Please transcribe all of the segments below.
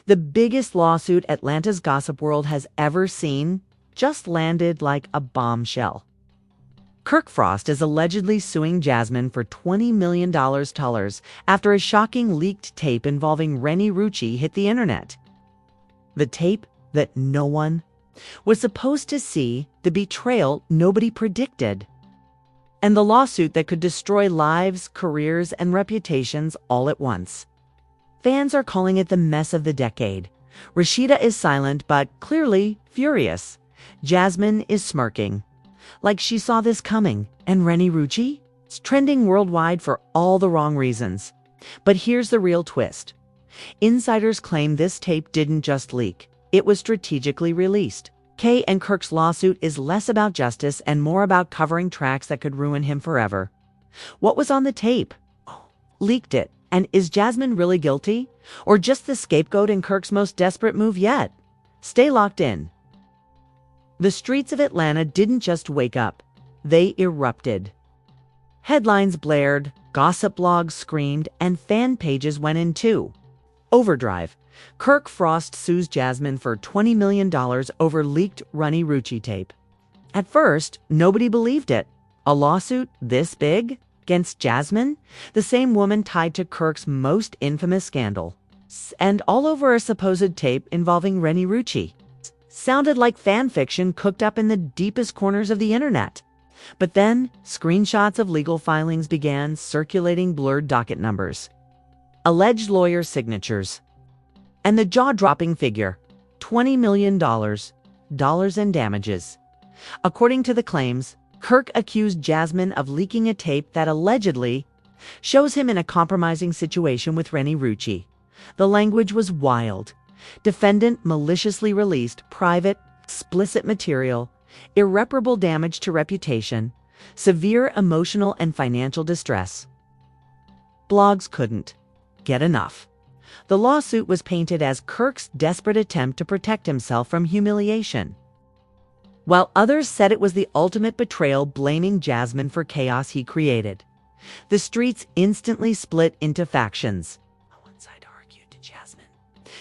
The biggest lawsuit Atlanta's gossip world has ever seen just landed like a bombshell. Kirk Frost is allegedly suing Jasmine for $20 million after a shocking leaked tape involving Renni Rucci hit the internet. The tape that no one was supposed to see, the betrayal nobody predicted, and the lawsuit that could destroy lives, careers, and reputations all at once. Fans are calling it the mess of the decade. Rashida is silent but clearly furious. Jasmine is smirking, like she saw this coming. And Renni Rucci? It's trending worldwide for all the wrong reasons. But here's the real twist. Insiders claim this tape didn't just leak. It was strategically released. Kay and Kirk's lawsuit is less about justice and more about covering tracks that could ruin him forever. What was on the tape? Leaked it. And is Jasmine really guilty? Or just the scapegoat in Kirk's most desperate move yet? Stay locked in. The streets of Atlanta didn't just wake up. They erupted. Headlines blared, gossip blogs screamed, and fan pages went in too. Overdrive. Kirk Frost sues Jasmine for $20 million over leaked Renni Rucci tape. At first, nobody believed it. A lawsuit this big? Against Jasmine, the same woman tied to Kirk's most infamous scandal, and all over a supposed tape involving Renni Rucci. Sounded like fan fiction cooked up in the deepest corners of the internet. But then, screenshots of legal filings began circulating, blurred docket numbers, alleged lawyer signatures, and the jaw-dropping figure, $20 million, dollars in damages. According to the claims, Kirk accused Jasmine of leaking a tape that allegedly shows him in a compromising situation with Renni Rucci. The language was wild. Defendant maliciously released private, explicit material, irreparable damage to reputation, severe emotional and financial distress. Blogs couldn't get enough. The lawsuit was painted as Kirk's desperate attempt to protect himself from humiliation, while others said it was the ultimate betrayal, blaming Jasmine for chaos he created. The streets instantly split into factions. One side argued Jasmine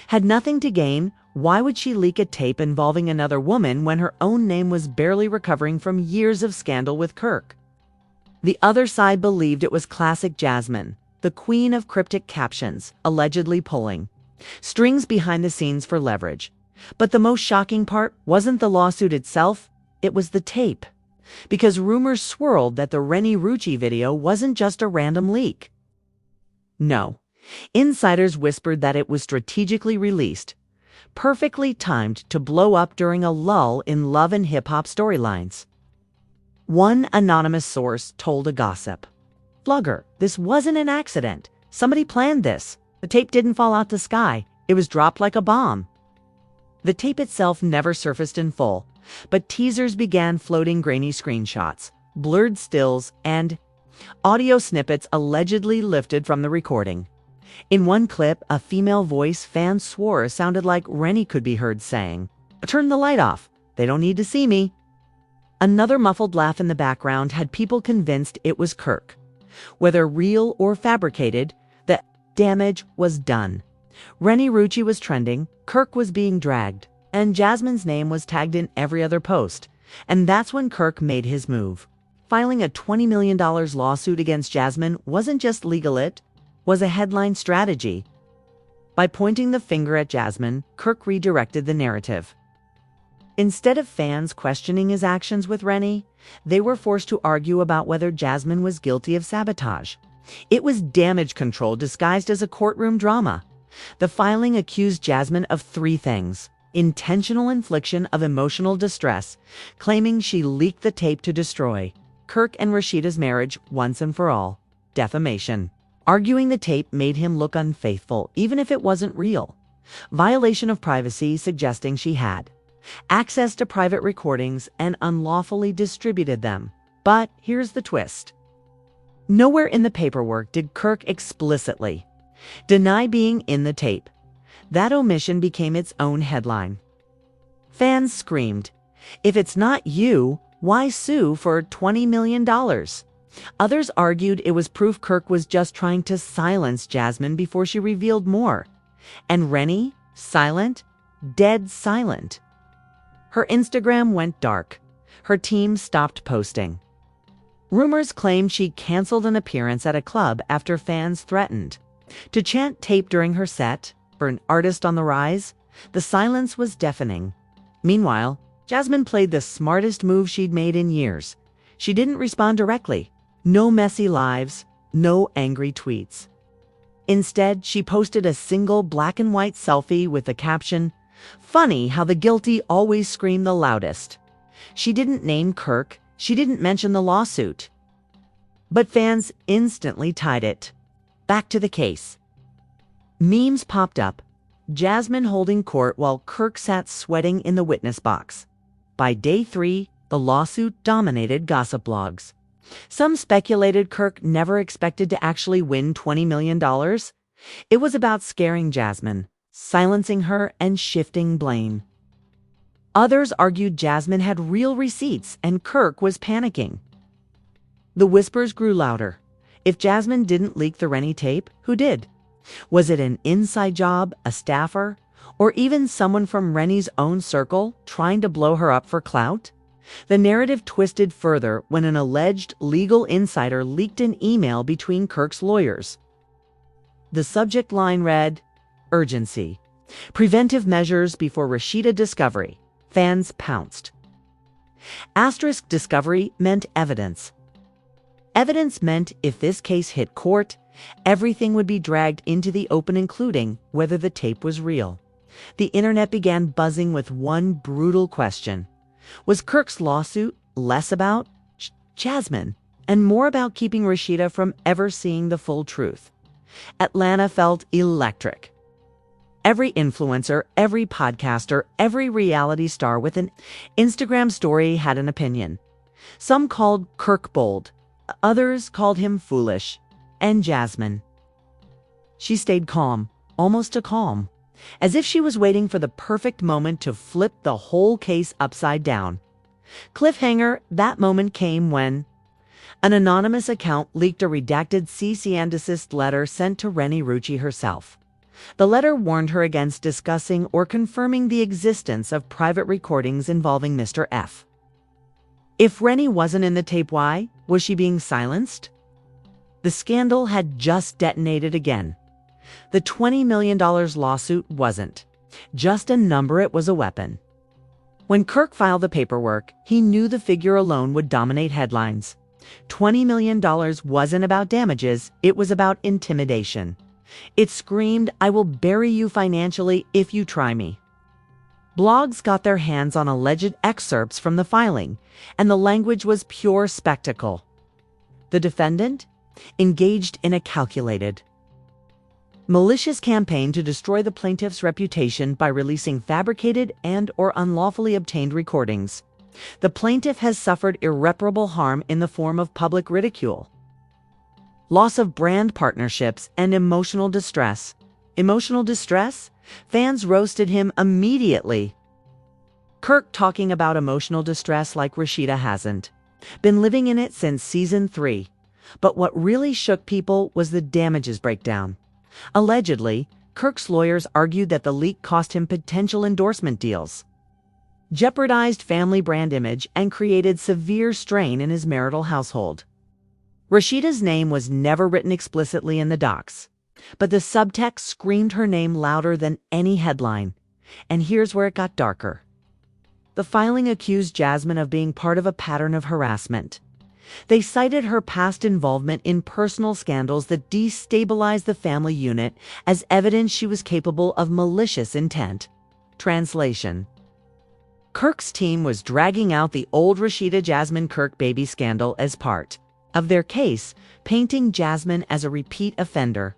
had nothing to gain. Why would she leak a tape involving another woman when her own name was barely recovering from years of scandal with Kirk? The other side believed it was classic Jasmine, the queen of cryptic captions, allegedly pulling strings behind the scenes for leverage. But the most shocking part wasn't the lawsuit itself, it was the tape. Because rumors swirled that the Renni Rucci video wasn't just a random leak. No, insiders whispered that it was strategically released, perfectly timed to blow up during a lull in love and hip-hop storylines. One anonymous source told a gossip blogger, "This wasn't an accident. Somebody planned this. The tape didn't fall out the sky. It was dropped like a bomb." The tape itself never surfaced in full, but teasers began floating, grainy screenshots, blurred stills, and audio snippets allegedly lifted from the recording. In one clip, a female voice fans swore sounded like Renni could be heard saying, "Turn the light off. They don't need to see me." Another muffled laugh in the background had people convinced it was Kirk. Whether real or fabricated, the damage was done. Renni Rucci was trending, Kirk was being dragged, and Jasmine's name was tagged in every other post. And that's when Kirk made his move. Filing a $20 million lawsuit against Jasmine wasn't just legal, it was a headline strategy. By pointing the finger at Jasmine, Kirk redirected the narrative. Instead of fans questioning his actions with Renni, they were forced to argue about whether Jasmine was guilty of sabotage. It was damage control disguised as a courtroom drama. The filing accused Jasmine of 3 things: intentional infliction of emotional distress, claiming she leaked the tape to destroy Kirk and Rashida's marriage once and for all; defamation, arguing the tape made him look unfaithful even if it wasn't real; violation of privacy, suggesting she had access to private recordings and unlawfully distributed them. But here's the twist. Nowhere in the paperwork did Kirk explicitly deny being in the tape. That omission became its own headline. Fans screamed, "If it's not you, why sue for $20 million? Others argued it was proof Kirk was just trying to silence Jasmine before she revealed more. And Renni Silent, dead silent. Her Instagram went dark. Her team stopped posting. Rumors claimed she canceled an appearance at a club after fans threatened to chant tape during her set. For an artist on the rise, the silence was deafening. Meanwhile, Jasmine played the smartest move she'd made in years. She didn't respond directly. No messy lives, no angry tweets. Instead, she posted a single black and white selfie with the caption, "Funny how the guilty always scream the loudest." She didn't name Kirk. She didn't mention the lawsuit. But fans instantly tied it back to the case. Memes popped up. Jasmine holding court while Kirk sat sweating in the witness box. By day 3, the lawsuit dominated gossip blogs. Some speculated Kirk never expected to actually win $20 million. It was about scaring Jasmine, silencing her, and shifting blame. Others argued Jasmine had real receipts and Kirk was panicking. The whispers grew louder. If Jasmine didn't leak the Renni tape, who did? Was it an inside job, a staffer, or even someone from Renni's own circle trying to blow her up for clout? The narrative twisted further when an alleged legal insider leaked an email between Kirk's lawyers. The subject line read, "Urgency. Preventive measures before Rashida discovery." Fans pounced. Asterisk discovery meant evidence. Evidence meant if this case hit court, everything would be dragged into the open, including whether the tape was real. The internet began buzzing with one brutal question. Was Kirk's lawsuit less about Jasmine and more about keeping Rashida from ever seeing the full truth? Atlanta felt electric. Every influencer, every podcaster, every reality star with an Instagram story had an opinion. Some called Kirk bold. Others called him foolish. And Jasmine. She stayed calm, almost too calm, as if she was waiting for the perfect moment to flip the whole case upside down. Cliffhanger, that moment came when an anonymous account leaked a redacted cease and desist letter sent to Renni Rucci herself. The letter warned her against discussing or confirming the existence of private recordings involving Mr. F. If Renni wasn't in the tape, why? Was she being silenced? The scandal had just detonated again. The $20 million lawsuit wasn't just a number, it was a weapon. When Kirk filed the paperwork, he knew the figure alone would dominate headlines. $20 million wasn't about damages, it was about intimidation. It screamed, "I will bury you financially if you try me." Blogs got their hands on alleged excerpts from the filing, and the language was pure spectacle. The defendant engaged in a calculated, malicious campaign to destroy the plaintiff's reputation by releasing fabricated and/or unlawfully obtained recordings. The plaintiff has suffered irreparable harm in the form of public ridicule, loss of brand partnerships, and emotional distress. Emotional distress? Fans roasted him immediately. Kirk talking about emotional distress like Rashida hasn't. Been living in it since season 3. But what really shook people was the damages breakdown. Allegedly, Kirk's lawyers argued that the leak cost him potential endorsement deals, jeopardized family brand image, and created severe strain in his marital household. Rashida's name was never written explicitly in the docs, but the subtext screamed her name louder than any headline. And here's where it got darker. The filing accused Jasmine of being part of a pattern of harassment. They cited her past involvement in personal scandals that destabilized the family unit as evidence she was capable of malicious intent. Translation: Kirk's team was dragging out the old Rashida Jasmine Kirk baby scandal as part of their case, painting Jasmine as a repeat offender.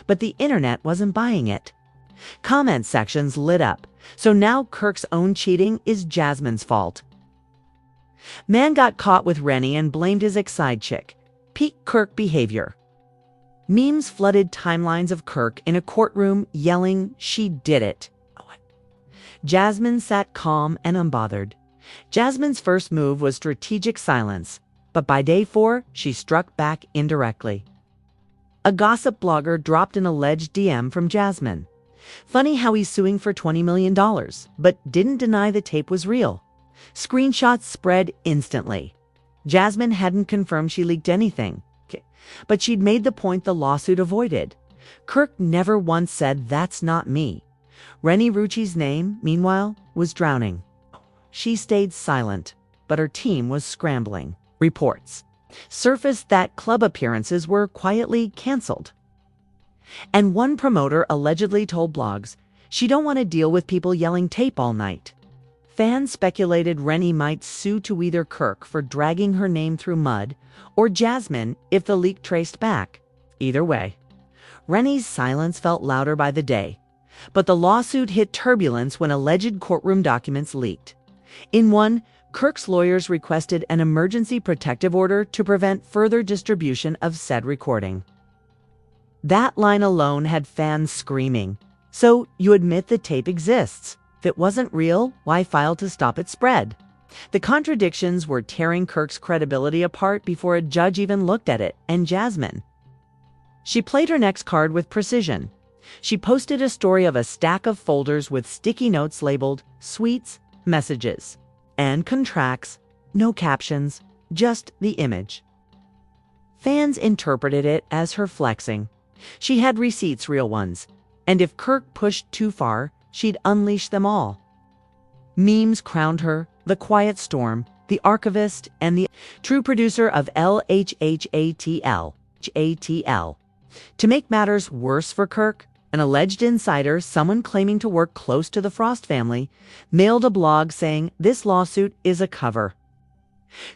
But the internet wasn't buying it. Comment sections lit up. So now Kirk's own cheating is Jasmine's fault. Man got caught with Renni and blamed his ex-side chick. Peak Kirk behavior. Memes flooded timelines of Kirk in a courtroom yelling, "She did it." Jasmine sat calm and unbothered. Jasmine's first move was strategic silence, but by day 4, she struck back indirectly. A gossip blogger dropped an alleged DM from Jasmine. Funny how he's suing for $20 million, but didn't deny the tape was real. Screenshots spread instantly. Jasmine hadn't confirmed she leaked anything, but she'd made the point the lawsuit avoided. Kirk never once said, "That's not me." Renni Rucci's name, meanwhile, was drowning. She stayed silent, but her team was scrambling. Reports surfaced that club appearances were quietly canceled. And one promoter allegedly told blogs she don't want to deal with people yelling tape all night. Fans speculated Renni might sue to either Kirk for dragging her name through mud or Jasmine if the leak traced back. Either way, Renni's silence felt louder by the day. But the lawsuit hit turbulence when alleged courtroom documents leaked. In one, Kirk's lawyers requested an emergency protective order to prevent further distribution of said recording. That line alone had fans screaming. So you admit the tape exists. If it wasn't real, why file to stop its spread? The contradictions were tearing Kirk's credibility apart before a judge even looked at it. And Jasmine? She played her next card with precision. She posted a story of a stack of folders with sticky notes labeled "Sweets, Messages," and contracts, no captions, just the image. Fans interpreted it as her flexing. She had receipts, real ones, and if Kirk pushed too far, she'd unleash them all. Memes crowned her the quiet storm, the archivist, and the true producer of LHHATL. To make matters worse for Kirk, an alleged insider, someone claiming to work close to the Frost family, mailed a blog saying this lawsuit is a cover.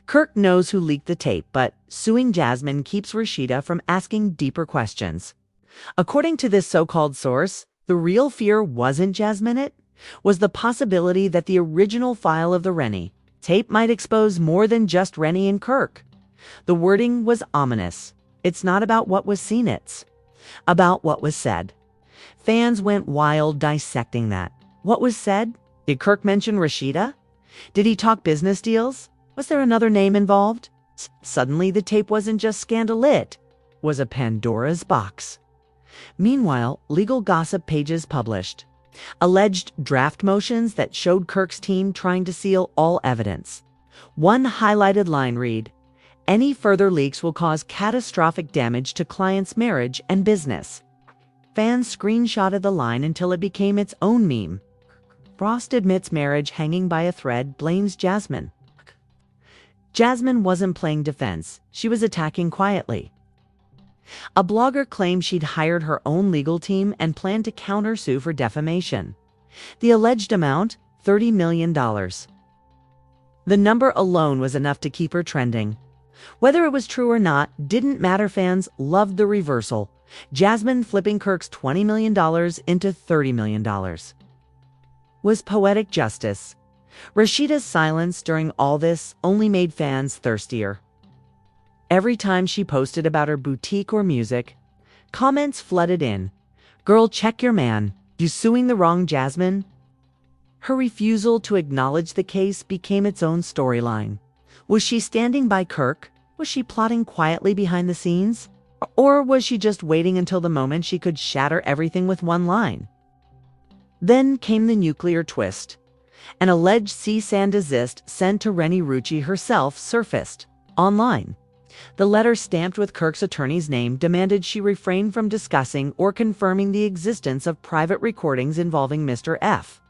Kirk knows who leaked the tape, but suing Jasmine keeps Rashida from asking deeper questions. According to this so-called source, the real fear wasn't Jasmine, it was the possibility that the original file of the Renni tape might expose more than just Renni and Kirk. The wording was ominous. It's not about what was seen, it's about what was said. Fans went wild dissecting that. What was said? Did Kirk mention Rashida? Did he talk business deals? Was there another name involved? Suddenly the tape wasn't just scandal, it was a Pandora's box. Meanwhile, legal gossip pages published alleged draft motions that showed Kirk's team trying to seal all evidence. One highlighted line read, "Any further leaks will cause catastrophic damage to clients' marriage and business." Fans screenshotted the line until it became its own meme. Frost admits marriage hanging by a thread, blames Jasmine. Jasmine wasn't playing defense. She was attacking quietly. A blogger claimed she'd hired her own legal team and planned to countersue for defamation. The alleged amount, $30 million. The number alone was enough to keep her trending. Whether it was true or not didn't matter. Fans loved the reversal. Jasmine flipping Kirk's $20 million into $30 million. Was poetic justice. Rashida's silence during all this only made fans thirstier. Every time she posted about her boutique or music, comments flooded in. "Girl, check your man. You suing the wrong Jasmine?" Her refusal to acknowledge the case became its own storyline. Was she standing by Kirk? Was she plotting quietly behind the scenes? Or was she just waiting until the moment she could shatter everything with one line? Then came the nuclear twist. An alleged cease and desist sent to Renni Rucci herself surfaced online. The letter, stamped with Kirk's attorney's name, demanded she refrain from discussing or confirming the existence of private recordings involving Mr. F.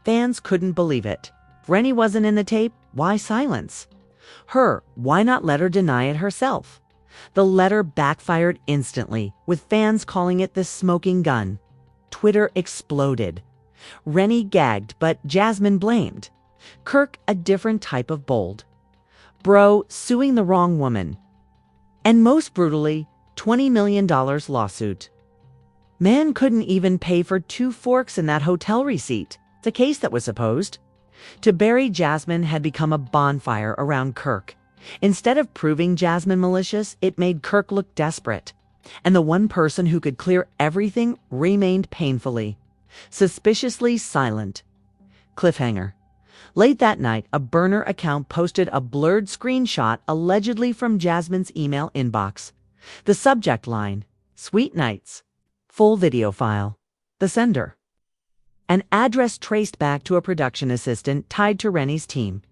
Fans couldn't believe it. If Renni wasn't in the tape, why silence? Her, why not let her deny it herself? The letter backfired instantly, with fans calling it the smoking gun. Twitter exploded. Renni gagged, but Jasmine blamed. Kirk a different type of bold. Bro, suing the wrong woman. And most brutally, $20 million lawsuit. Man couldn't even pay for 2 forks in that hotel receipt. It's a case that was supposed to bury Jasmine had become a bonfire around Kirk. Instead of proving Jasmine malicious, it made Kirk look desperate. And the one person who could clear everything remained painfully, suspiciously silent. Cliffhanger. Late that night, a burner account posted a blurred screenshot allegedly from Jasmine's email inbox. The subject line, "Sweet Nights." Full video file. the sender. An address traced back to a production assistant tied to Renni's team.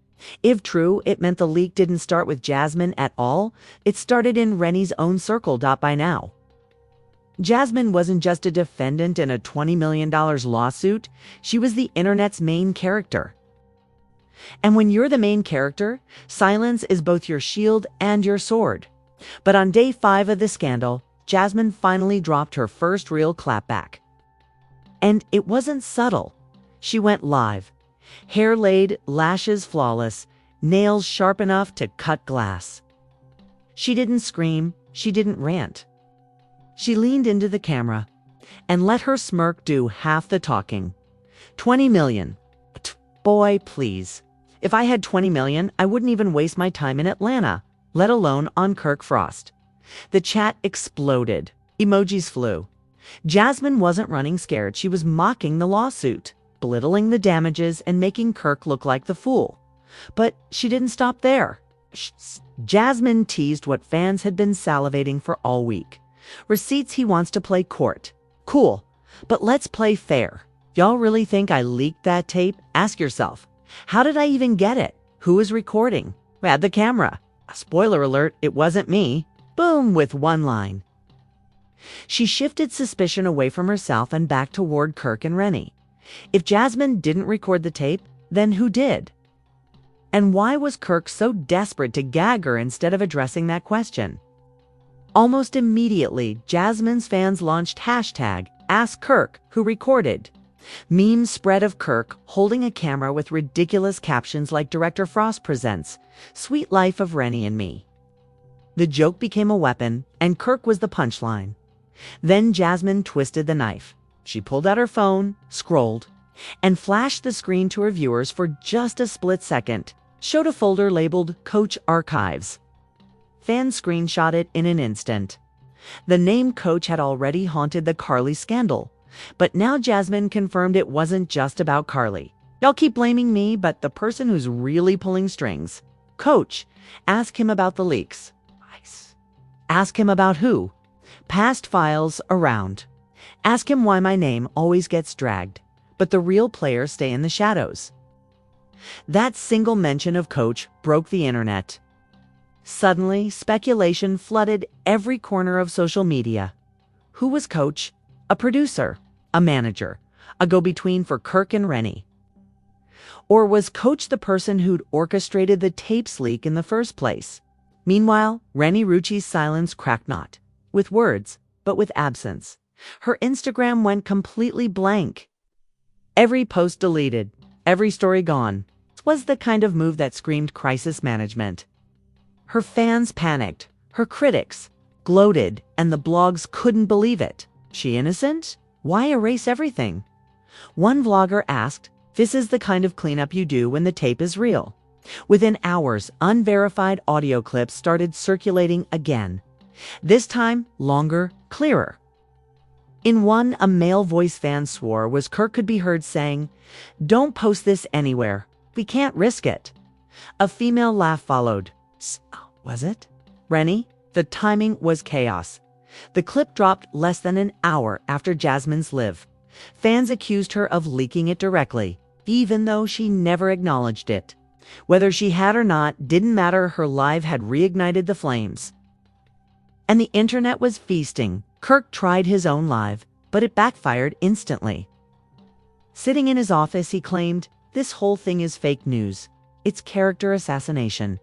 If true, it meant the leak didn't start with Jasmine at all. It started in Renni's own circle. By now, Jasmine wasn't just a defendant in a $20 million lawsuit. She was the internet's main character. And when you're the main character, silence is both your shield and your sword. But on day 5 of the scandal, Jasmine finally dropped her first real clapback. And it wasn't subtle. She went live. Hair laid, lashes flawless, nails sharp enough to cut glass. She didn't scream. She didn't rant. She leaned into the camera and let her smirk do half the talking. 20 million. Boy, please. If I had 20 million, I wouldn't even waste my time in Atlanta, let alone on Kirk Frost. The chat exploded. Emojis flew. Jasmine wasn't running scared. She was mocking the lawsuit, belittling the damages, and making Kirk look like the fool. But she didn't stop there. Jasmine teased what fans had been salivating for all week. Receipts he wants to play court. Cool, but let's play fair. Y'all really think I leaked that tape? Ask yourself, how did I even get it? Who was recording? Who had the camera? Spoiler alert, it wasn't me. Boom, with one line. She shifted suspicion away from herself and back toward Kirk and Renni. If Jasmine didn't record the tape, then who did? And why was Kirk so desperate to gag her instead of addressing that question? Almost immediately, Jasmine's fans launched hashtag #AskKirk, who recorded. Memes spread of Kirk holding a camera with ridiculous captions like Director Frost presents, Sweet Life of Renni and Me. The joke became a weapon, and Kirk was the punchline. Then Jasmine twisted the knife. She pulled out her phone, scrolled, and flashed the screen to her viewers for just a split second, showed a folder labeled Coach Archives. Fans screenshot it in an instant. The name Coach had already haunted the Carly scandal, but now Jasmine confirmed it wasn't just about Carly. Y'all keep blaming me, but the person who's really pulling strings. Coach, ask him about the leaks. Ask him about who? Past files around. Ask him why my name always gets dragged, but the real players stay in the shadows. That single mention of Coach broke the internet. Suddenly, speculation flooded every corner of social media. Who was Coach? A producer, a manager, a go-between for Kirk and Renni. Or was Coach the person who'd orchestrated the tapes leak in the first place? Meanwhile, Renni Rucci's silence cracked not with words, but with absence. Her Instagram went completely blank. Every post deleted, every story gone. This was the kind of move that screamed crisis management. Her fans panicked, her critics gloated, and the blogs couldn't believe it. She innocent? Why erase everything? One vlogger asked, "This is the kind of cleanup you do when the tape is real." Within hours, unverified audio clips started circulating again. This time, longer, clearer. In one, a male voice fan swore was Kirk could be heard saying, "Don't post this anywhere. We can't risk it." A female laugh followed. Was it? Renni? The timing was chaos. The clip dropped less than an hour after Jasmine's live. Fans accused her of leaking it directly, even though she never acknowledged it. Whether she had or not didn't matter. Her live had reignited the flames. And the internet was feasting. Kirk tried his own live, but it backfired instantly. Sitting in his office, he claimed, "This whole thing is fake news. It's character assassination.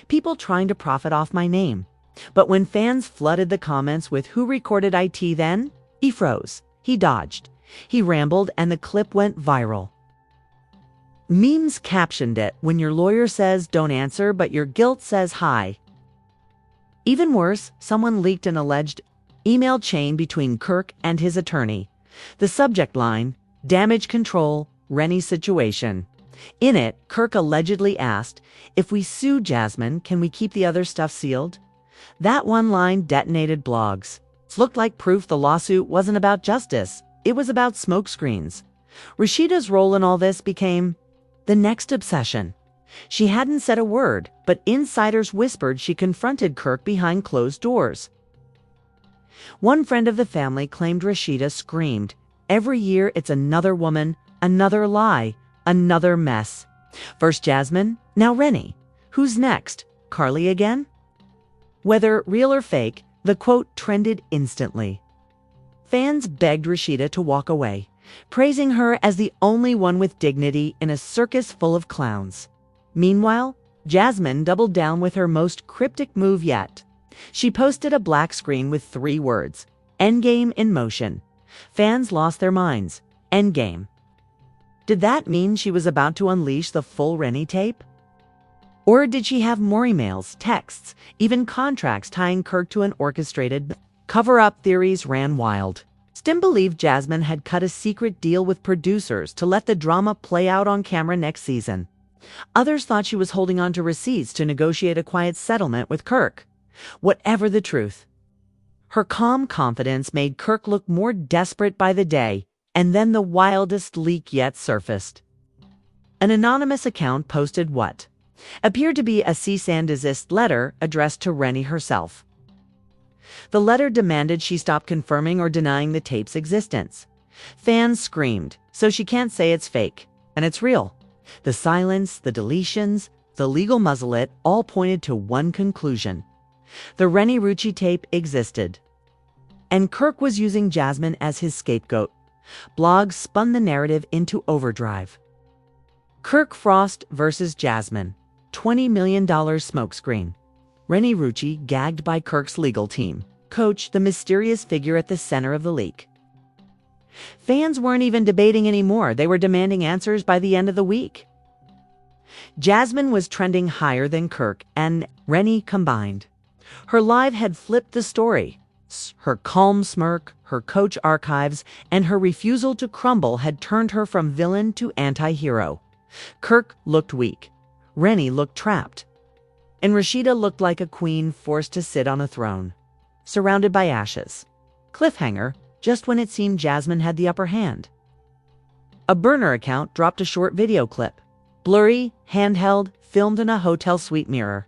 People trying to profit off my name." But when fans flooded the comments with "Who recorded IT then?" he froze. He dodged. He rambled, and the clip went viral. Memes captioned it, "When your lawyer says don't answer, but your guilt says hi." Even worse, someone leaked an alleged email chain between Kirk and his attorney. The subject line, "Damage control, Renni's situation." In it, Kirk allegedly asked, "If we sue Jasmine, can we keep the other stuff sealed?" That one line detonated blogs. It looked like proof the lawsuit wasn't about justice. It was about smokescreens. Rashida's role in all this became the next obsession. She hadn't said a word, but insiders whispered she confronted Kirk behind closed doors. One friend of the family claimed Rashida screamed, Every year, it's another woman, another lie, another mess. First Jasmine, now Renni. Who's next? Carly again? Whether real or fake, the quote trended instantly. Fans begged Rashida to walk away, praising her as the only one with dignity in a circus full of clowns. Meanwhile, Jasmine doubled down with her most cryptic move yet. She posted a black screen with 3 words, "Endgame in motion." Fans lost their minds. Endgame. Did that mean she was about to unleash the full Renni tape? Or did she have more emails, texts, even contracts tying Kirk to an orchestrated cover-up? Theories ran wild. Some believed Jasmine had cut a secret deal with producers to let the drama play out on camera next season. Others thought she was holding on to receipts to negotiate a quiet settlement with Kirk. Whatever the truth, her calm confidence made Kirk look more desperate by the day, and then the wildest leak yet surfaced. An anonymous account posted what appeared to be a cease and desist letter addressed to Renni herself. The letter demanded she stop confirming or denying the tape's existence. Fans screamed, so she can't say it's fake, and it's real. The silence, the deletions, the legal muzzle-it all pointed to one conclusion. The Renni Rucci tape existed. And Kirk was using Jasmine as his scapegoat. Blogs spun the narrative into overdrive. Kirk Frost versus Jasmine. $20 million smokescreen. Renni Rucci gagged by Kirk's legal team. Coach, the mysterious figure at the center of the leak. Fans weren't even debating anymore. They were demanding answers by the end of the week. Jasmine was trending higher than Kirk and Renni combined. Her live had flipped the story. Her calm smirk, her coach archives, and her refusal to crumble had turned her from villain to anti-hero. Kirk looked weak. Renni looked trapped. And Rashida looked like a queen forced to sit on a throne, surrounded by ashes. Cliffhanger, just when it seemed Jasmine had the upper hand. A burner account dropped a short video clip. Blurry, handheld, filmed in a hotel suite mirror.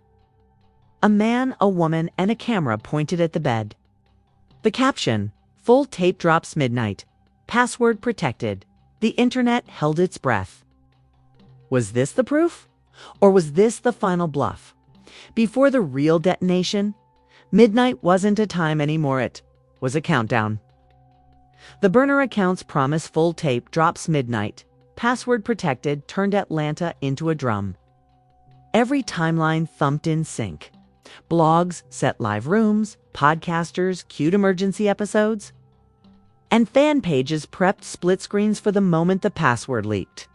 A man, a woman, and a camera pointed at the bed. The caption, "Full tape drops midnight. Password protected." The internet held its breath. Was this the proof? Or was this the final bluff? Before the real detonation, midnight wasn't a time anymore, it was a countdown. The burner account's promise full tape drops midnight. Password protected turned Atlanta into a drum. Every timeline thumped in sync. Blogs set live rooms, podcasters queued emergency episodes, and fan pages prepped split screens for the moment the password leaked.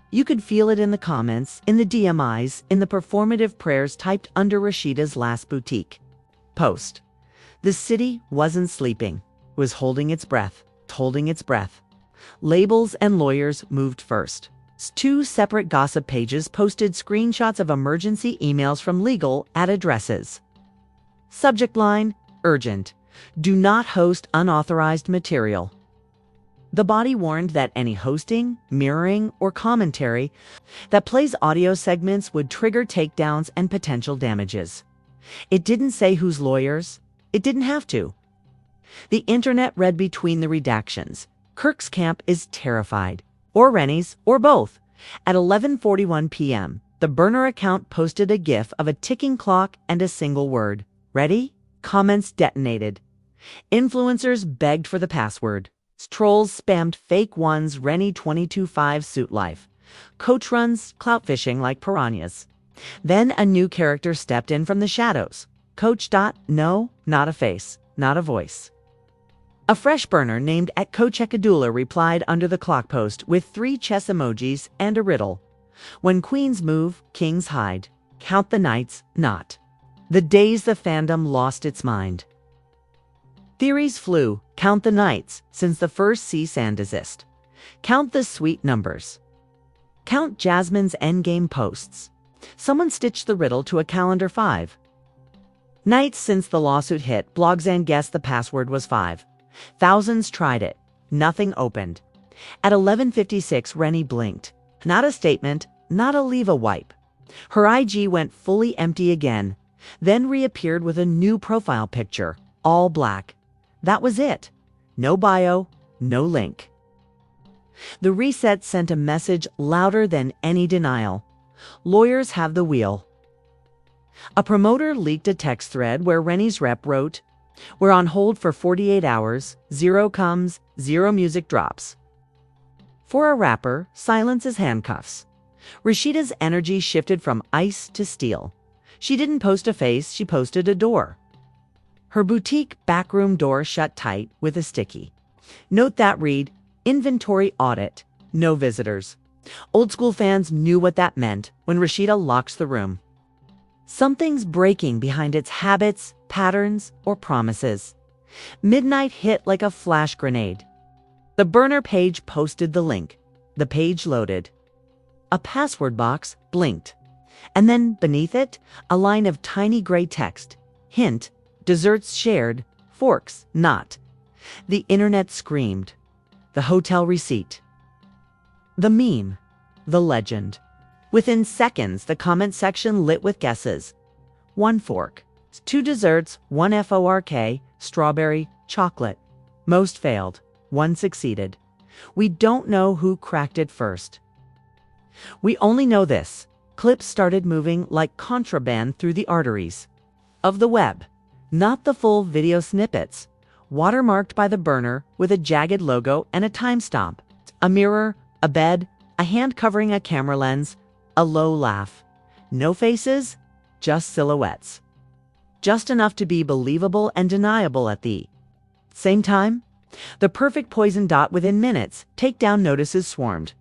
You could feel it in the comments, in the DMIs, in the performative prayers typed under Rashida's last boutique post. The city wasn't sleeping, it was holding its breath, holding its breath. Labels and lawyers moved first. 2 separate gossip pages posted screenshots of emergency emails from legal at addresses. Subject line, urgent. Do not host unauthorized material. The body warned that any hosting, mirroring, or commentary that plays audio segments would trigger takedowns and potential damages. It didn't say whose lawyers. It didn't have to. The internet read between the redactions. Kirk's camp is terrified. Or Renni's, or both. At 11:41 p.m., the burner account posted a GIF of a ticking clock and a single word. Ready? Comments detonated. Influencers begged for the password. Trolls spammed fake ones, Renni 22.5 suit life. Coach runs, clout fishing like piranhas. Then a new character stepped in from the shadows. Coach. No, not a face, not a voice. A fresh burner named @CoachEkadula replied under the clock post with 3 chess emojis and a riddle. When queens move, kings hide. Count the nights, not. The days the fandom lost its mind. Theories flew. Count the nights since the first cease and desist. Count the sweet numbers. Count Jasmine's endgame posts. Someone stitched the riddle to a calendar 5. Nights since the lawsuit hit, blogs and guessed the password was 5. Thousands tried it. Nothing opened. At 11:56, Renni blinked. Not a statement, not a leave a wipe. Her IG went fully empty again, then reappeared with a new profile picture, all black. That was it. No bio, no link. The reset sent a message louder than any denial. Lawyers have the wheel. A promoter leaked a text thread where Renni's rep wrote, "We're on hold for 48 hours, 0 comes, 0 music drops." For a rapper, silence is handcuffs. Rashida's energy shifted from ice to steel. She didn't post a face, she posted a door. Her boutique backroom door shut tight with a sticky. Note that read, "Inventory audit, no visitors." Old school fans knew what that meant when Rashida locks the room. Something's breaking behind its habits, patterns, or promises. Midnight hit like a flash grenade. The burner page posted the link. The page loaded. A password box blinked. And then beneath it, a line of tiny gray text. Hint, desserts shared, forks not. The internet screamed. The hotel receipt. The meme. The legend. Within seconds, the comment section lit with guesses. 1 fork. 2 desserts, 1 fork, strawberry, chocolate. Most failed. 1 succeeded. We don't know who cracked it first. We only know this. Clips started moving like contraband through the arteries of the web. Not the full video snippets. Watermarked by the burner with a jagged logo and a timestamp. A mirror, a bed, a hand covering a camera lens, a low laugh. No faces, just silhouettes. Just enough to be believable and deniable at the same time. The perfect poison dot within minutes, takedown notices swarmed.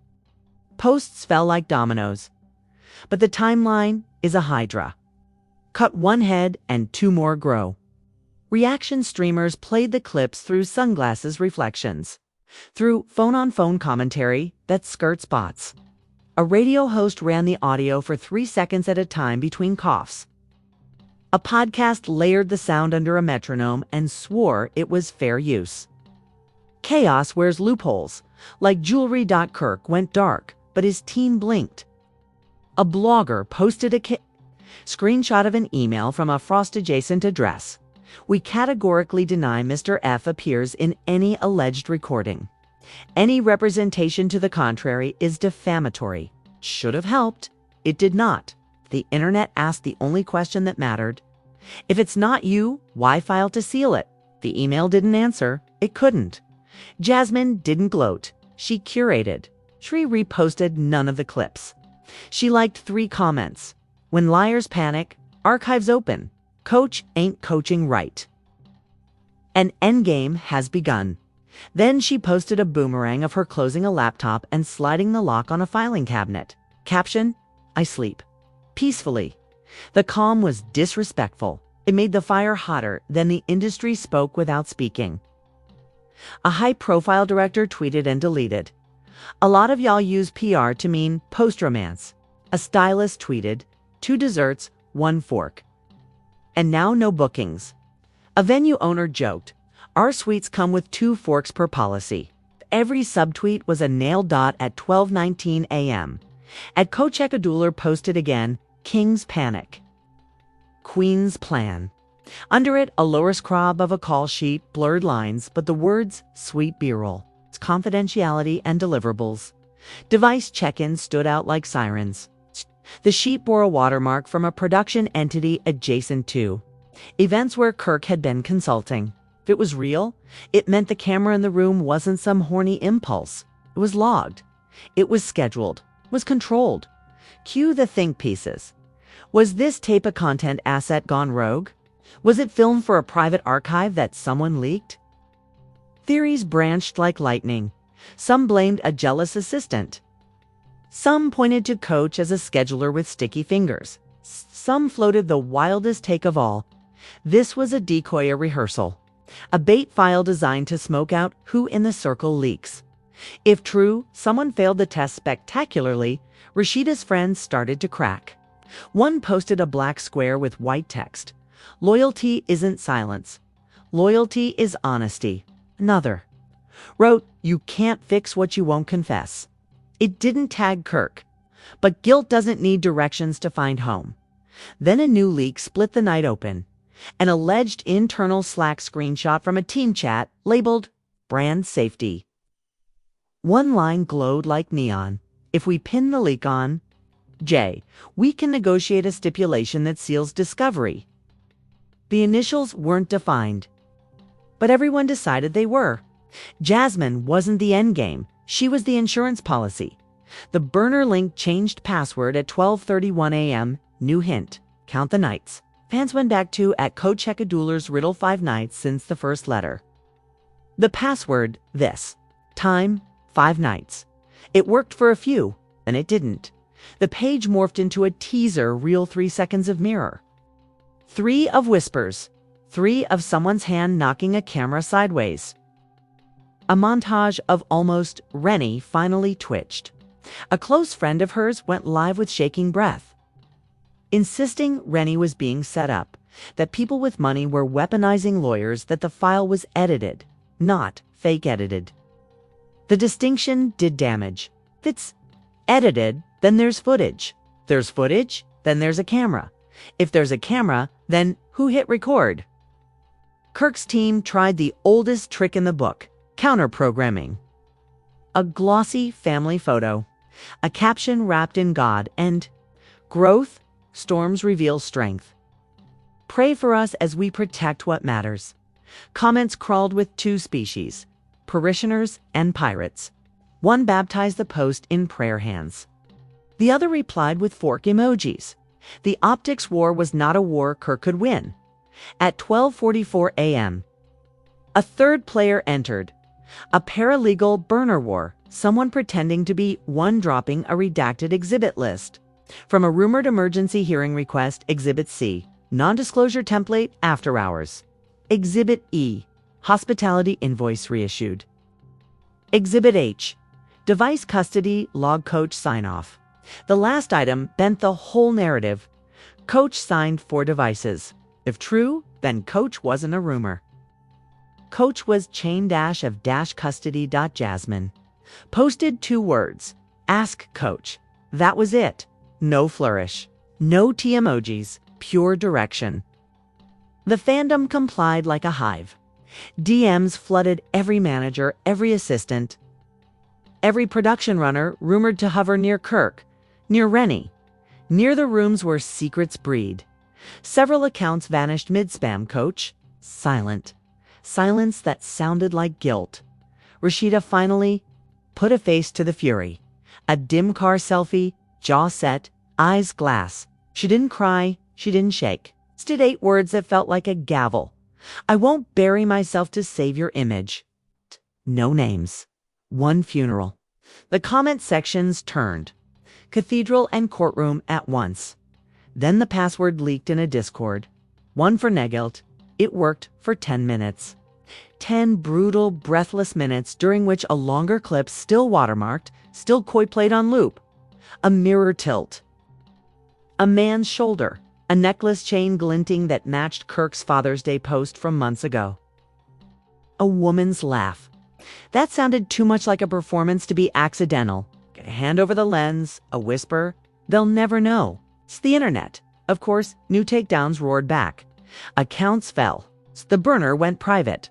Posts fell like dominoes. But the timeline is a hydra. Cut 1 head and 2 more grow. Reaction streamers played the clips through sunglasses reflections, through phone-on-phone commentary that skirts bots. A radio host ran the audio for 3 seconds at a time between coughs. A podcast layered the sound under a metronome and swore it was fair use. Chaos wears loopholes, like jewelry.Kirk went dark, but his team blinked. A blogger posted a screenshot of an email from a Frost-adjacent address. We categorically deny Mr. F appears in any alleged recording. Any representation to the contrary is defamatory. Should have helped. It did not. The internet asked the only question that mattered. If it's not you, why file to seal it? The email didn't answer. It couldn't. Jasmine didn't gloat. She curated. She reposted none of the clips. She liked 3 comments. When liars panic, archives open. Coach ain't coaching right. An endgame has begun. Then she posted a boomerang of her closing a laptop and sliding the lock on a filing cabinet. Caption, "I sleep peacefully." The calm was disrespectful. It made the fire hotter than the industry spoke without speaking. A high-profile director tweeted and deleted. "A lot of y'all use PR to mean post-romance." A stylist tweeted, 2 desserts, 1 fork. And now no bookings. A venue owner joked, "Our suites come with 2 forks per policy." Every subtweet was a nailed dot at 12:19 a.m. At LHHATL posted again, "King's panic. Queen's plan." Under it, a lower scrub of a call sheet, blurred lines, but the words, "Sweet B-roll." It's confidentiality and deliverables. Device check-ins stood out like sirens. The sheet bore a watermark from a production entity adjacent to events where Kirk had been consulting. If it was real, it meant the camera in the room wasn't some horny impulse. It was logged. It was scheduled. Was controlled. Cue the think pieces. Was this tape a content asset gone rogue? Was it filmed for a private archive that someone leaked? Theories branched like lightning. Some blamed a jealous assistant. Some pointed to Coach as a scheduler with sticky fingers. Some floated the wildest take of all. This was a decoy rehearsal. A bait file designed to smoke out who in the circle leaks. If true, someone failed the test spectacularly. Rashida's friends started to crack. One posted a black square with white text. "Loyalty isn't silence. Loyalty is honesty." Another wrote, "You can't fix what you won't confess." It didn't tag Kirk, but guilt doesn't need directions to find home. Then a new leak split the night open. An alleged internal Slack screenshot from a team chat labeled "Brand Safety." One line glowed like neon. If we pin the leak on J, we can negotiate a stipulation that seals discovery. The initials weren't defined, but everyone decided they were. Jasmine wasn't the endgame. She was the insurance policy. The burner link changed password at 12:31 a.m. New hint. Count the nights. Fans went back to at LHHATL's riddle 5 nights since the first letter. The password, this. Time, 5 nights. It worked for a few, then it didn't. The page morphed into a teaser reel 3 seconds of mirror. 3 of whispers. 3 of someone's hand knocking a camera sideways. A montage of almost Renni finally twitched. A close friend of hers went live with shaking breath, insisting Renni was being set up, that people with money were weaponizing lawyers, that the file was edited, not fake edited. The distinction did damage. If it's edited, then there's footage. There's footage, then there's a camera. If there's a camera, then who hit record? Kirk's team tried the oldest trick in the book, counter-programming. A glossy family photo, a caption wrapped in God, and growth, storms reveal strength. Pray for us as we protect what matters. Comments crawled with 2 species, parishioners and pirates. One baptized the post in prayer hands. The other replied with fork emojis. The optics war was not a war Kirk could win. At 12:44 a.m., a third player entered. A paralegal burner war, someone pretending to be one dropping a redacted exhibit list. From a rumored emergency hearing request, Exhibit C, non-disclosure template, after hours. Exhibit E, hospitality invoice reissued. Exhibit H, device custody log coach sign-off. The last item bent the whole narrative. Coach signed 4 devices. If true, then Coach wasn't a rumor. Coach was chain dash of dash custody. Jasmine posted 2 words. Ask Coach. That was it. No flourish. No T emojis. Pure direction. The fandom complied like a hive. DMs flooded every manager, every assistant, every production runner rumored to hover near Kirk, near Renni, near the rooms where secrets breed. Several accounts vanished mid-spam. Coach, silent. Silence that sounded like guilt. Rashida finally put a face to the fury. A dim car selfie, jaw set, eyes glass. She didn't cry, she didn't shake. Did 8 words that felt like a gavel. I won't bury myself to save your image. No names. 1 funeral. The comment sections turned. Cathedral and courtroom at once. Then the password leaked in a Discord. 1 for Negelt. It worked for 10 minutes. 10 brutal, breathless minutes during which a longer clip, still watermarked, still koi played on loop. A mirror tilt. A man's shoulder. A necklace chain glinting that matched Kirk's Father's Day post from months ago. A woman's laugh. That sounded too much like a performance to be accidental. A hand over the lens, a whisper. They'll never know. It's the internet. Of course, new takedowns roared back. Accounts fell. The burner went private.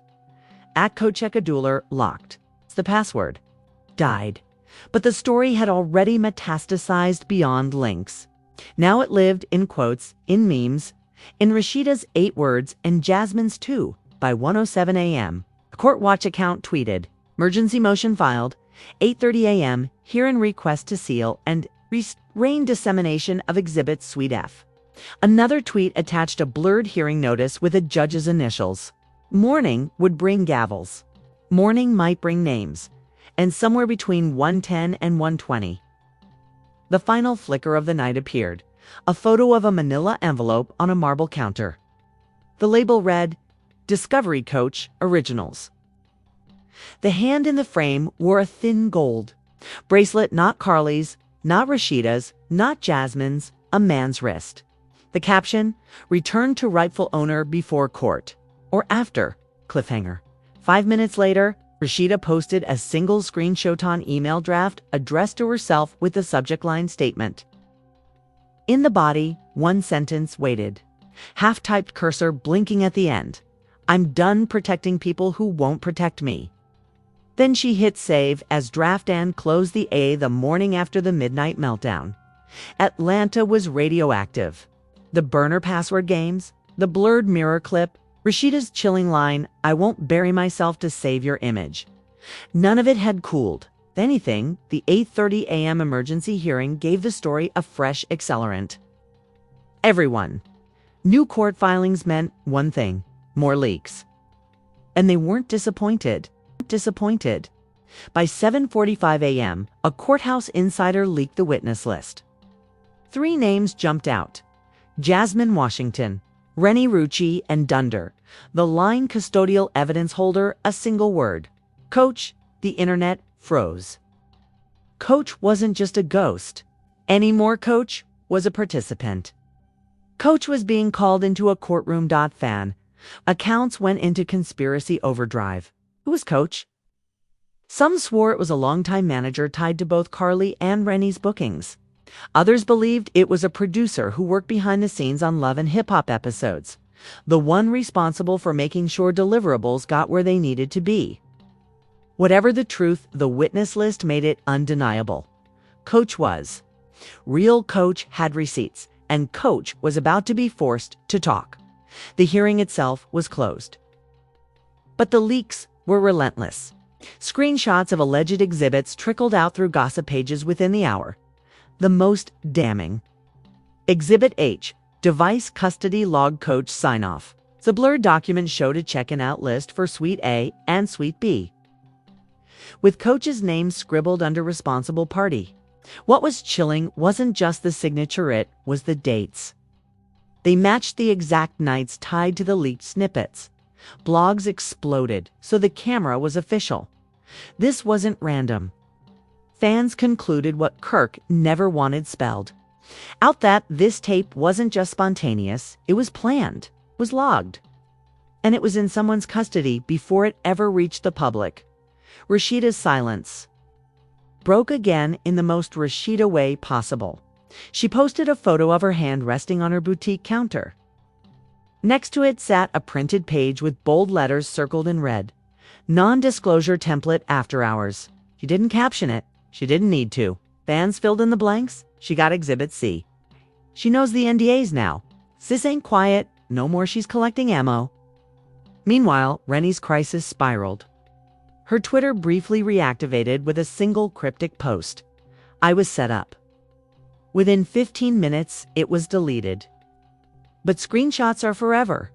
At LHHATL locked. The password died. But the story had already metastasized beyond links. Now it lived, in quotes, in memes, in Rashida's 8 words and Jasmine's 2 by 1:07 a.m. A Court Watch account tweeted, emergency motion filed, 8:30 a.m., hearing request to seal and restrain dissemination of Exhibit Suite F. Another tweet attached a blurred hearing notice with a judge's initials. Morning would bring gavels. Morning might bring names. And somewhere between 1:10 and 1:20. The final flicker of the night appeared, a photo of a manila envelope on a marble counter. The label read, Discovery Coach Originals. The hand in the frame wore a thin gold bracelet, not Carly's, not Rashida's, not Jasmine's, a man's wrist. The caption, Return to rightful owner before court, or after, cliffhanger. 5 minutes later, Rashida posted a single screenshot email draft addressed to herself with the subject line statement. In the body, 1 sentence waited. Half-typed cursor blinking at the end. I'm done protecting people who won't protect me. Then she hit save as DraftAn closed the A the morning after the midnight meltdown. Atlanta was radioactive. The burner password games, the blurred mirror clip, Rashida's chilling line, "I won't bury myself to save your image." None of it had cooled. If anything, the 8:30 a.m. emergency hearing gave the story a fresh accelerant. Everyone. New court filings meant one thing: more leaks. And they weren't disappointed. By 7:45 a.m., a courthouse insider leaked the witness list. 3 names jumped out: Jasmine Washington, Renni Rucci, and Dunder. The line custodial evidence holder, a single word: Coach. The internet froze. Coach wasn't just a ghost. Anymore Coach was a participant. Coach was being called into a courtroom. Fan. Accounts went into conspiracy overdrive. Who was Coach? Some swore it was a longtime manager tied to both Carly and Renni's bookings. Others believed it was a producer who worked behind the scenes on Love and Hip Hop episodes, the one responsible for making sure deliverables got where they needed to be. Whatever the truth, the witness list made it undeniable. Coach was. Real Coach had receipts, and Coach was about to be forced to talk. The hearing itself was closed. But the leaks were relentless. Screenshots of alleged exhibits trickled out through gossip pages within the hour. The most damning. Exhibit H, device custody log Coach sign-off. The blurred document showed a check-in-out list for Suite A and Suite B, with Coach's name scribbled under responsible party. What was chilling wasn't just the signature, it was the dates. They matched the exact nights tied to the leaked snippets. Blogs exploded, so the camera was official. This wasn't random. Fans concluded what Kirk never wanted spelled out: that this tape wasn't just spontaneous, it was planned, was logged. And it was in someone's custody before it ever reached the public. Rashida's silence broke again in the most Rashida way possible. She posted a photo of her hand resting on her boutique counter. Next to it sat a printed page with bold letters circled in red: non-disclosure template after hours. She didn't caption it. She didn't need to. Fans filled in the blanks. She got Exhibit C. She knows the NDAs now. Sis ain't quiet. No more she's collecting ammo. Meanwhile, Renni's crisis spiraled. Her Twitter briefly reactivated with a single cryptic post: "I was set up." Within 15 minutes, it was deleted. But screenshots are forever.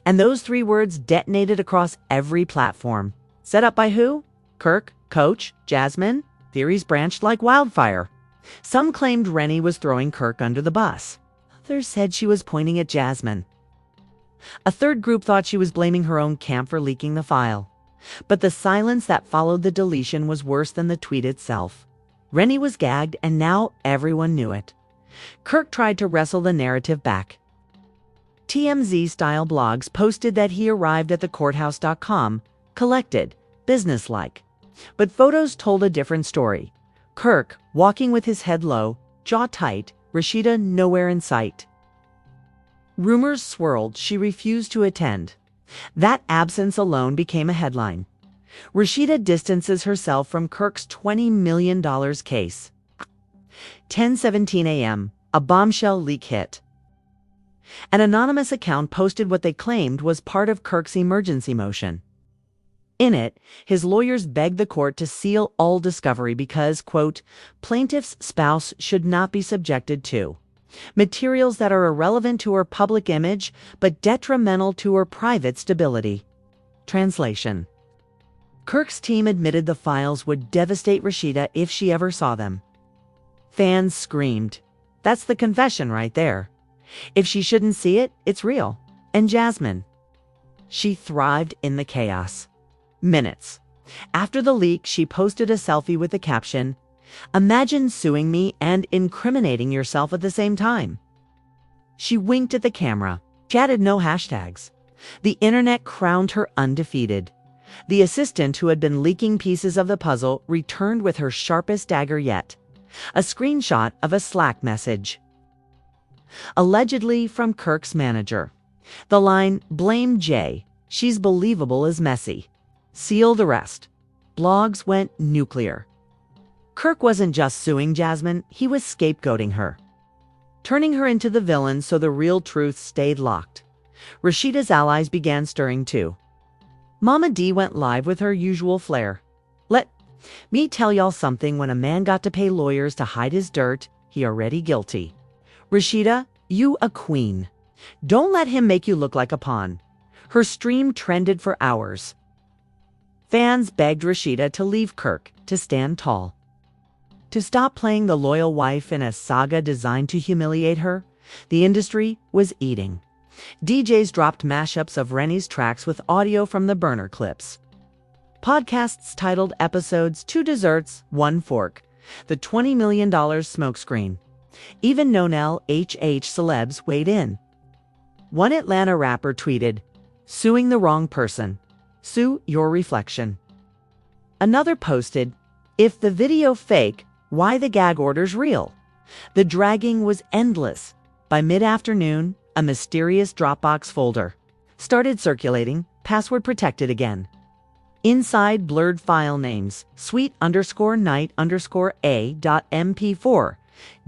And those 3 words detonated across every platform. Set up by who? Kirk? Coach? Jasmine? Theories branched like wildfire. Some claimed Renni was throwing Kirk under the bus. Others said she was pointing at Jasmine. A third group thought she was blaming her own camp for leaking the file. But the silence that followed the deletion was worse than the tweet itself. Renni was gagged, and now everyone knew it. Kirk tried to wrestle the narrative back. TMZ-style blogs posted that he arrived at the courthouse.com, collected, businesslike. But photos told a different story. Kirk, walking with his head low, jaw tight, Rashida nowhere in sight. Rumors swirled she refused to attend. That absence alone became a headline. Rashida distances herself from Kirk's $20 million case. 10:17 a.m., a bombshell leak hit. An anonymous account posted what they claimed was part of Kirk's emergency motion. In it, his lawyers begged the court to seal all discovery because, quote, plaintiff's spouse should not be subjected to materials that are irrelevant to her public image but detrimental to her private stability. Translation: Kirk's team admitted the files would devastate Rashida if she ever saw them. Fans screamed. That's the confession right there. If she shouldn't see it, it's real. And Jasmine? She thrived in the chaos. Minutes after the leak, she posted a selfie with the caption, "Imagine suing me and incriminating yourself at the same time." She winked at the camera. She added no hashtags. The internet crowned her undefeated. The assistant who had been leaking pieces of the puzzle returned with her sharpest dagger yet: a screenshot of a Slack message, allegedly from Kirk's manager. The line, "Blame Jay. She's believable as messy. Seal the rest." blogs went nuclear. Kirk wasn't just suing Jasmine, he was scapegoating her, turning her into the villain so the real truth stayed locked. Rashida's allies began stirring too. Mama D went live with her usual flair. "Let me tell y'all something, when a man got to pay lawyers to hide his dirt, he already guilty. Rashida, you a queen. Don't let him make you look like a pawn." Her stream trended for hours. Fans begged Rashida to leave Kirk, to stand tall, to stop playing the loyal wife in a saga designed to humiliate her. The industry was eating. DJs dropped mashups of Renni's tracks with audio from the burner clips. Podcasts titled episodes "Two Desserts, One Fork," the $20 million smokescreen. Even known LHH celebs weighed in. One Atlanta rapper tweeted, "Suing the wrong person. Sue your reflection." Another posted, "If the video fake, why the gag orders real?" The dragging was endless. By mid-afternoon, a mysterious Dropbox folder started circulating, password protected again. Inside, blurred file names: sweet_night_a.mp4,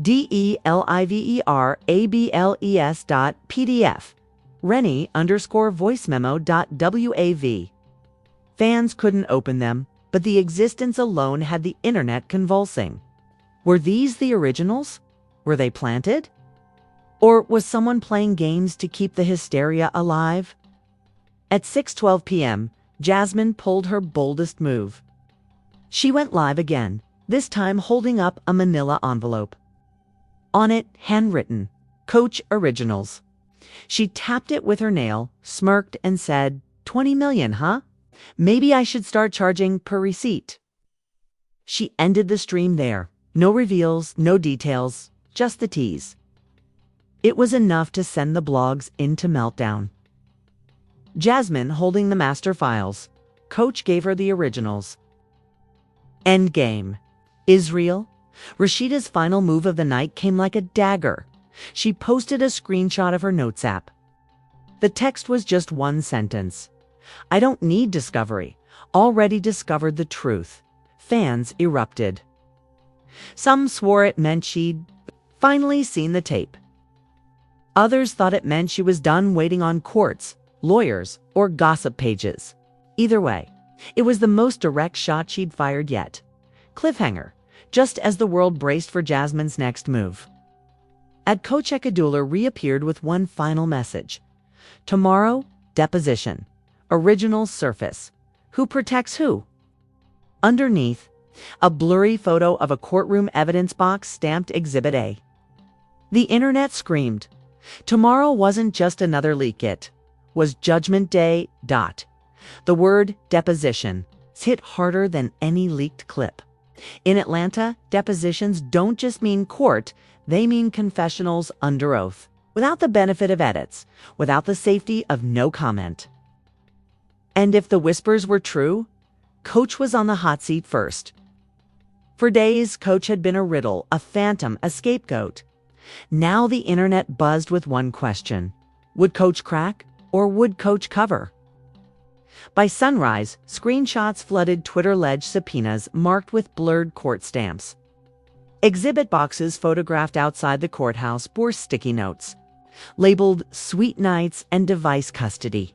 DELIVERABLES.pdf, Renni_voicememo.wav. Fans couldn't open them, but the existence alone had the internet convulsing. Were these the originals? Were they planted? Or was someone playing games to keep the hysteria alive? At 6:12 p.m., Jasmine pulled her boldest move. She went live again, this time holding up a manila envelope. On it, handwritten, "Coach Originals." She tapped it with her nail, smirked, and said, "20 million, huh? Maybe I should start charging per receipt." She ended the stream there. No reveals, no details, just the tease. It was enough to send the blogs into meltdown. Jasmine holding the master files. Coach gave her the originals. Endgame. Israel. Rashida's final move of the night came like a dagger. She posted a screenshot of her notes app. The text was just one sentence. "I don't need discovery. Already discovered the truth." Fans erupted. Some swore it meant she'd finally seen the tape. Others thought it meant she was done waiting on courts, lawyers, or gossip pages. Either way, it was the most direct shot she'd fired yet. Cliffhanger, just as the world braced for Jasmine's next move. LHHATL reappeared with one final message. Tomorrow, deposition. Originals surface. Who protects who? Underneath, a blurry photo of a courtroom evidence box stamped Exhibit A. The internet screamed. Tomorrow wasn't just another leak, it was Judgment Day. The word deposition hit harder than any leaked clip. In Atlanta, depositions don't just mean court, they mean confessionals under oath, without the benefit of edits, without the safety of no comment. And if the whispers were true, Coach was on the hot seat first. For days, Coach had been a riddle, a phantom, a scapegoat. Now the internet buzzed with one question. Would Coach crack, or would Coach cover? By sunrise, screenshots flooded Twitter-led subpoenas marked with blurred court stamps. Exhibit boxes photographed outside the courthouse bore sticky notes, labeled "Sweet Nights" and "Device Custody."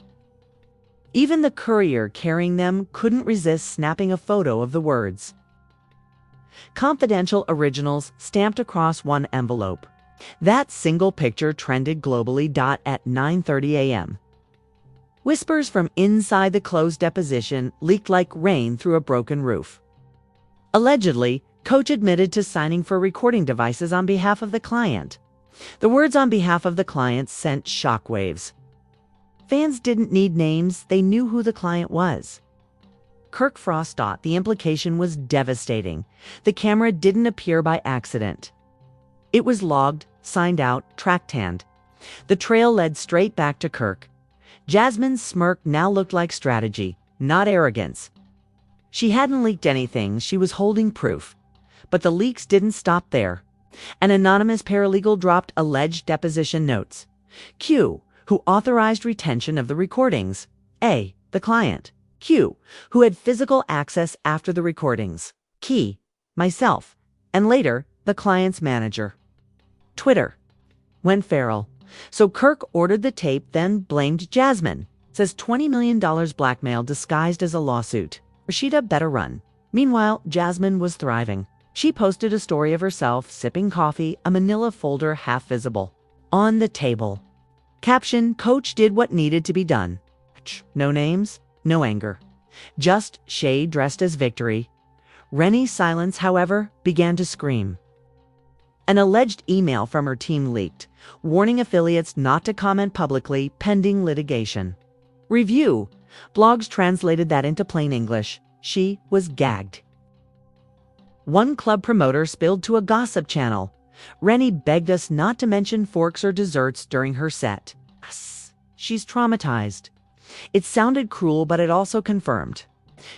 Even the courier carrying them couldn't resist snapping a photo of the words. Confidential Originals stamped across one envelope. That single picture trended globally. At 9:30 a.m. Whispers from inside the closed deposition leaked like rain through a broken roof. Allegedly, Coach admitted to signing for recording devices on behalf of the client. The words "on behalf of the client" sent shockwaves. Fans didn't need names, they knew who the client was. Kirk Frost thought the implication was devastating. The camera didn't appear by accident. It was logged, signed out, tracked hand. The trail led straight back to Kirk. Jasmine's smirk now looked like strategy, not arrogance. She hadn't leaked anything, she was holding proof. But the leaks didn't stop there. An anonymous paralegal dropped alleged deposition notes. Q, who authorized retention of the recordings. A, the client. Q, who had physical access after the recordings. Key, myself, and later, the client's manager. Twitter went feral. So Kirk ordered the tape, then blamed Jasmine. Says $20 million blackmail disguised as a lawsuit. Rashida better run. Meanwhile, Jasmine was thriving. She posted a story of herself sipping coffee, a manila folder half visible. On the table. Caption, Coach did what needed to be done. No names, no anger. Just shade dressed as victory. Renni's silence, however, began to scream. An alleged email from her team leaked, warning affiliates not to comment publicly pending litigation. Review. Blogs translated that into plain English. She was gagged. One club promoter spilled to a gossip channel. Renni begged us not to mention forks or desserts during her set. She's traumatized. It sounded cruel, but it also confirmed.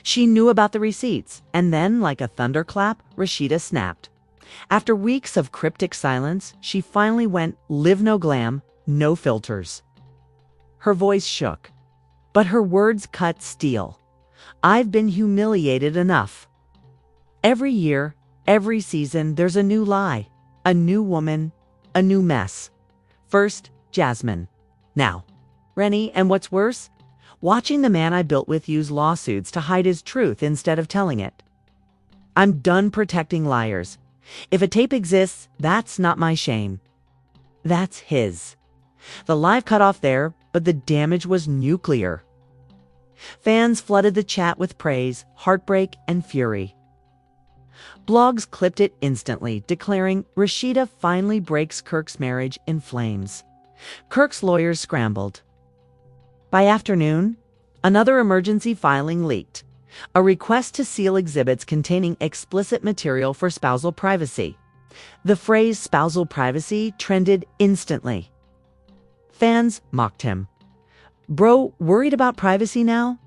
She knew about the receipts, and then, like a thunderclap, Rashida snapped. After weeks of cryptic silence, she finally went live no glam, no filters. Her voice shook, but her words cut steel. I've been humiliated enough. Every year, every season, there's a new lie, a new woman, a new mess. First, Jasmine. Now, Renni, and what's worse, watching the man I built with use lawsuits to hide his truth instead of telling it. I'm done protecting liars. If a tape exists, that's not my shame. That's his. The live cut off there, but the damage was nuclear. Fans flooded the chat with praise, heartbreak, and fury. Blogs clipped it instantly, declaring Rashida finally breaks Kirk's marriage in flames. Kirk's lawyers scrambled. By afternoon, another emergency filing leaked. A request to seal exhibits containing explicit material for spousal privacy. The phrase spousal privacy trended instantly. Fans mocked him. Bro, worried about privacy now?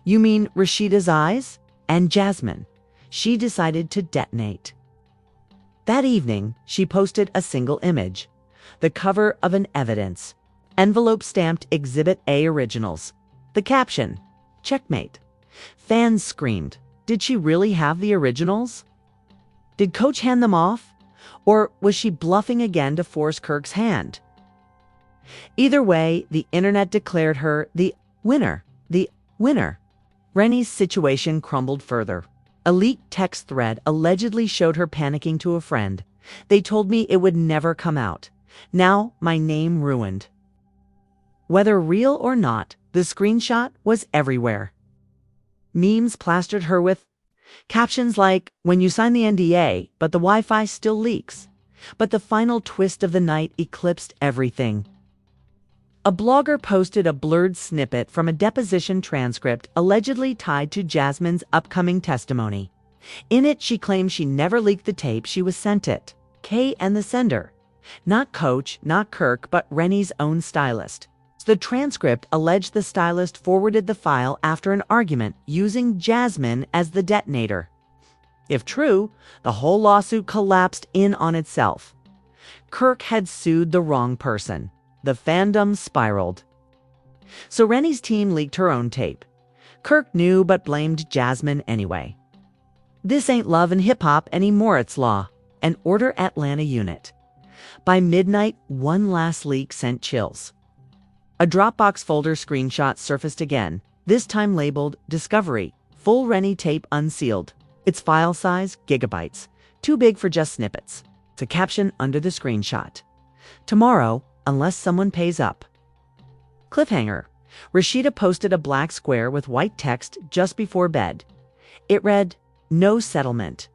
You mean Rashida's eyes? And Jasmine. She decided to detonate. That evening, she posted a single image. The cover of an evidence. Envelope stamped Exhibit A Originals. The caption, checkmate. Fans screamed. Did she really have the originals? Did Coach hand them off? Or was she bluffing again to force Kirk's hand? Either way, the internet declared her the winner. The winner. Renni's situation crumbled further. A leaked text thread allegedly showed her panicking to a friend. They told me it would never come out. Now my name ruined. Whether real or not, the screenshot was everywhere. Memes plastered her with captions like, when you sign the NDA, but the Wi-Fi still leaks. But the final twist of the night eclipsed everything. A blogger posted a blurred snippet from a deposition transcript allegedly tied to Jasmine's upcoming testimony. In it, she claimed she never leaked the tape, she was sent it. Kay and the sender. Not Coach, not Kirk, but Renni's own stylist. The transcript alleged the stylist forwarded the file after an argument using Jasmine as the detonator. If true, the whole lawsuit collapsed in on itself. Kirk had sued the wrong person. The fandom spiraled. So Renni's team leaked her own tape. Kirk knew but blamed Jasmine anyway. This ain't love and hip-hop anymore, it's law. An Order Atlanta unit. By midnight, one last leak sent chills. A Dropbox folder screenshot surfaced again, this time labeled Discovery, full Renni tape unsealed. Its file size, gigabytes, too big for just snippets. The caption under the screenshot. Tomorrow, unless someone pays up. Cliffhanger. Rashida posted a black square with white text just before bed. It read, no settlement.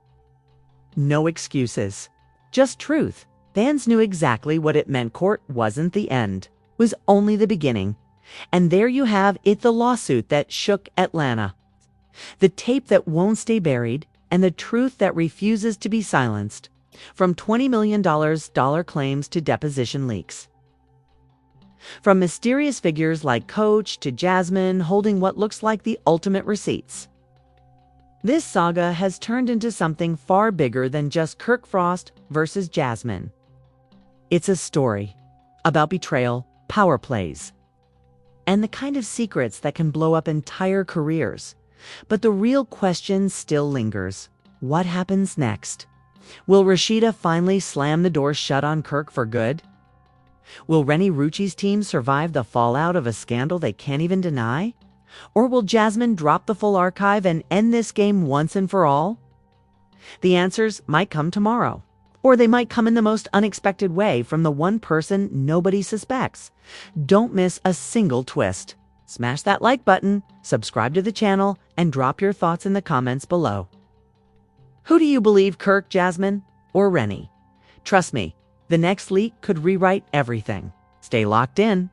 No excuses. Just truth. Fans knew exactly what it meant. Court wasn't the end. Was only the beginning. And there you have it, the lawsuit that shook Atlanta. The tape that won't stay buried, and the truth that refuses to be silenced. From $20 million dollar claims to deposition leaks. From mysterious figures like Coach to Jasmine holding what looks like the ultimate receipts. This saga has turned into something far bigger than just Kirk Frost versus Jasmine. It's a story about betrayal, power plays, and the kind of secrets that can blow up entire careers. But the real question still lingers. What happens next? Will Rashida finally slam the door shut on Kirk for good? Will Renni Rucci's team survive the fallout of a scandal they can't even deny? Or will Jasmine drop the full archive and end this game once and for all? The answers might come tomorrow, or they might come in the most unexpected way from the one person nobody suspects. Don't miss a single twist. Smash that like button, subscribe to the channel, and drop your thoughts in the comments below. Who do you believe, Kirk, Jasmine, or Renni? Trust me, the next leak could rewrite everything. Stay locked in.